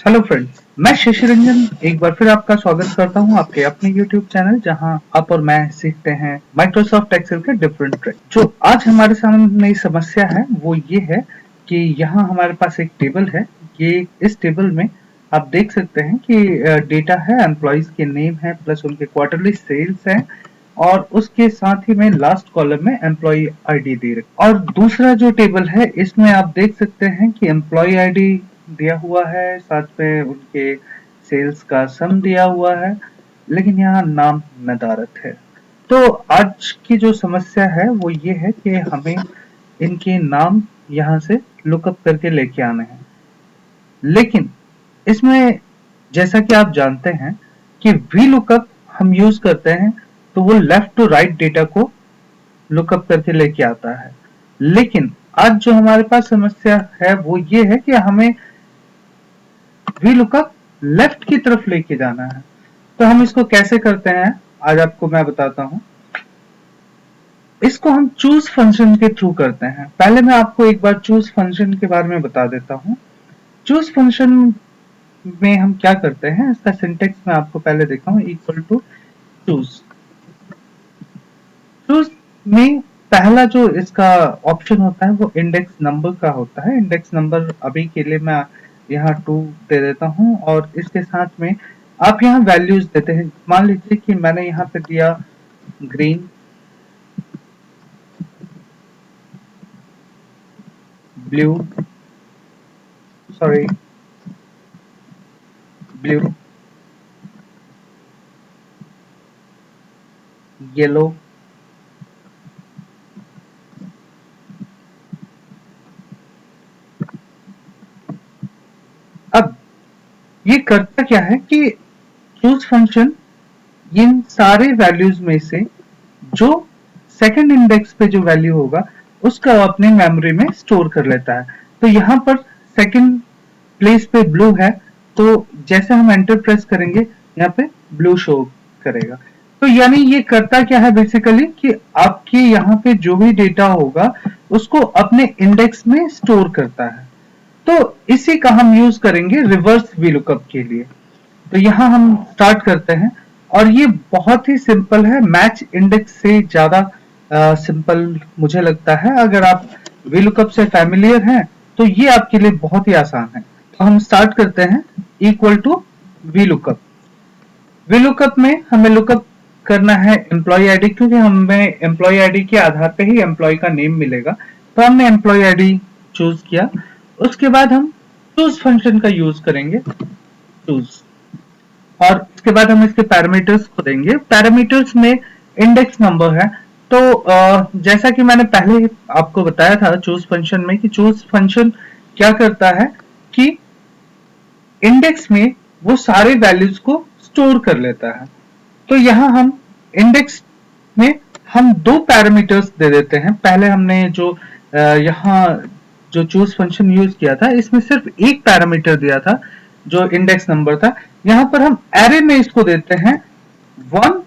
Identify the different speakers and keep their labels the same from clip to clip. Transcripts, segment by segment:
Speaker 1: Hello friends, मैं शशि रंजन एक बार फिर आपका स्वागत करता हूं आपके अपने YouTube चैनल जहां आप और मैं सीखते हैं माइक्रोसॉफ्ट एक्सेल के डिफरेंट ट्रिक। जो आज हमारे सामने समस्या है वो ये है कि यहाँ हमारे पास एक टेबल है। ये इस टेबल में आप देख सकते हैं कि डेटा है, एम्प्लॉइज के नेम है प्लस उनके क्वार्टरली सेल्स है और उसके साथ ही में लास्ट कॉलम में एम्प्लॉय आईडी दे रखी। और दूसरा जो टेबल है इसमें आप देख सकते हैं कि एम्प्लॉय आईडी दिया हुआ है, साथ में उनके सेल्स का सम दिया हुआ है, लेकिन यहाँ नाम नदारत है। तो आज की जो समस्या है वो ये है कि हमें इनके नाम यहाँ से लुकअप करके लेके आने हैं। लेकिन इसमें जैसा कि आप जानते हैं कि वी लुकअप हम यूज करते हैं तो वो लेफ्ट टू राइट डेटा को लुकअप करके लेके आता है। लेकिन आज जो हमारे पास समस्या है वो ये है कि हमें वी लुकअप लेफ्ट की तरफ लेके जाना है। तो हम इसको कैसे करते हैं आज आपको मैं बताता हूं। इसको हम चूज फंक्शन के थ्रू करते हैं। पहले मैं आपको एक बार चूज फंक्शन के बारे में बता देता हूं। चूज फंक्शन में हम क्या करते हैं, इसका सिंटेक्स मैं आपको पहले देखा हूं, इक्वल टू चूज। चूज में पहला जो इसका ऑप्शन होता है वो इंडेक्स नंबर का होता है। इंडेक्स नंबर अभी के लिए मैं यहाँ 2 दे देता हूँ और इसके साथ में आप यहाँ वैल्यूज देते हैं। मान लीजिए कि मैंने यहाँ पे दिया green, blue, sorry blue, yellow, अब ये करता क्या है कि चूज फंक्शन इन सारे वैल्यूज में से जो सेकंड इंडेक्स पे जो वैल्यू होगा उसका अपने मेमोरी में स्टोर कर लेता है। तो यहाँ पर सेकंड प्लेस पे ब्लू है, तो जैसे हम एंटर प्रेस करेंगे यहाँ पे ब्लू शो करेगा। तो यानी ये करता क्या है बेसिकली कि आपके यहाँ पे जो भी डेटा होगा उसको अपने इंडेक्स में स्टोर करता है। तो इसी का हम यूज करेंगे रिवर्स वीलुकअप के लिए। तो यहाँ हम स्टार्ट करते हैं और ये बहुत ही सिंपल है, मैच इंडेक्स से ज्यादा सिंपल मुझे लगता है। अगर आप वीलुकअप से फैमिलियर हैं तो ये आपके लिए बहुत ही आसान है। तो हम स्टार्ट करते हैं इक्वल टू वीलुकअप। वीलुकअप में हमें लुकअप करना है एम्प्लॉय आईडी, क्योंकि हमें एम्प्लॉय आईडी के आधार पे ही एम्प्लॉय का नेम मिलेगा। तो हमने एम्प्लॉय आईडी चूज किया। उसके बाद हम चूज फंक्शन का यूज करेंगे, चूज, और उसके बाद हम इसके पैरामीटर्स को देंगे। पैरामीटर्स में इंडेक्स नंबर है। तो जैसा कि मैंने पहले आपको बताया था चूज फंक्शन में कि चूज फंक्शन क्या करता है कि इंडेक्स में वो सारे वैल्यूज को स्टोर कर लेता है। तो यहाँ हम इंडेक्स में हम 2 पैरामीटर्स दे देते हैं। पहले हमने जो यहाँ जो चूज फंक्शन यूज किया था इसमें सिर्फ एक पैरामीटर दिया था जो इंडेक्स नंबर था। यहाँ पर हम एरे में इसको देते हैं 1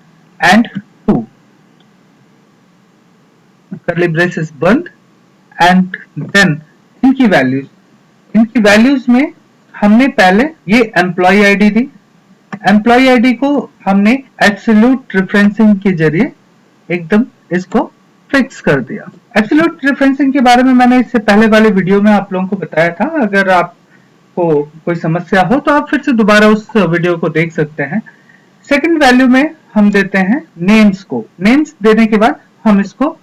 Speaker 1: एंड 2, कर्ली ब्रेसेस बंद, एंड देन इनकी वैल्यूज में हमने पहले ये एम्प्लॉय आईडी दी। एम्प्लॉय आईडी को हमने एब्सोल्यूट रेफरेंसिंग के जरिए एकदम इसको फिक्स कर दिया। एब्सोल्यूट रेफरेंसिंग के बारे में मैंने इससे पहले वाले वीडियो में आप लोगों को बताया था। अगर आपको कोई समस्या हो तो आप फिर से दोबारा उस वीडियो को देख सकते हैं। सेकंड वैल्यू में हम देते हैं नेम्स को। नेम्स देने के बाद हम इसको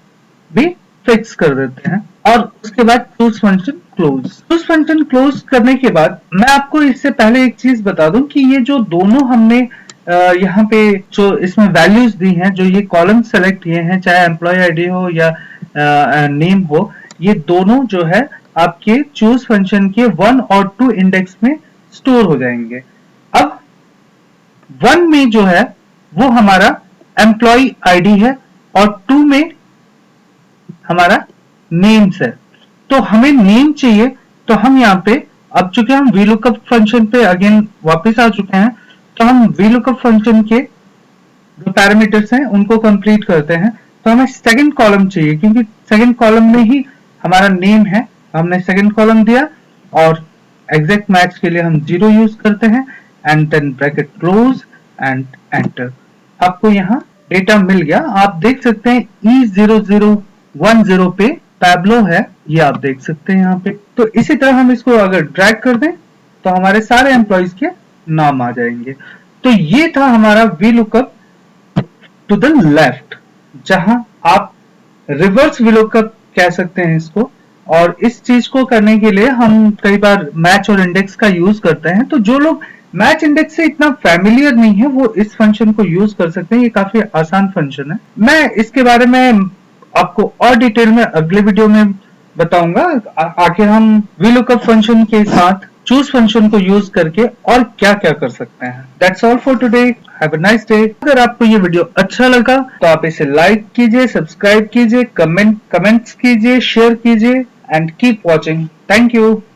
Speaker 1: भी फिक्स कर देते हैं और उसके बाद choose function close. Choose function close करने के बाद मैं आपको इससे पहले एक चीज बता दूं कि ये जो दोनों हमने यहाँ पे जो इसमें वैल्यूज दी हैं, जो ये कॉलम सेलेक्ट किए हैं, चाहे एम्प्लॉय आईडी हो या नेम हो, ये दोनों जो है आपके चूज फंक्शन के 1 और 2 इंडेक्स में स्टोर हो जाएंगे। अब 1 में जो है वो हमारा एम्प्लॉय आईडी है और 2 में हमारा नेम्स है। तो हमें नेम चाहिए, तो हम यहाँ पे अब चूंकि हम वीलुकअप फंक्शन पे अगेन वापस आ चुके हैं, तो हम वीलुकअप फंक्शन के जो पैरामीटर्स हैं उनको कंप्लीट करते हैं। तो हमें सेकंड कॉलम चाहिए, क्योंकि सेकंड कॉलम में ही हमारा नेम है। हमने सेकंड कॉलम दिया और एग्जैक्ट मैच के लिए हम 0 यूज करते हैं and then bracket close and enter. आपको यहाँ डेटा मिल गया। आप देख सकते हैं E0010 पे पैब्लो है, ये आप देख सकते हैं यहाँ पे। तो इसी तरह हम इसको अगर ड्रैग कर दें तो हमारे सारे एम्प्लॉइज के नाम आ जाएंगे। तो ये था हमारा VLOOKUP टू द लेफ्ट, जहां आप रिवर्स VLOOKUP कह सकते हैं इसको। और इस चीज को करने के लिए हम कई बार मैच और इंडेक्स का यूज करते हैं। तो जो लोग मैच इंडेक्स से इतना फैमिलियर नहीं है वो इस फंक्शन को यूज कर सकते हैं। ये काफी आसान फंक्शन है। मैं इसके बारे में आपको और डिटेल में अगले वीडियो में बताऊंगा। आखिर हम VLOOKUP फंक्शन के साथ चूज फंक्शन को यूज करके और क्या क्या कर सकते हैं। That's all for today. Have a nice day. अगर आपको ये वीडियो अच्छा लगा तो आप इसे लाइक कीजिए, सब्सक्राइब कीजिए, कमेंट्स कीजिए, शेयर कीजिए and keep watching. Thank you.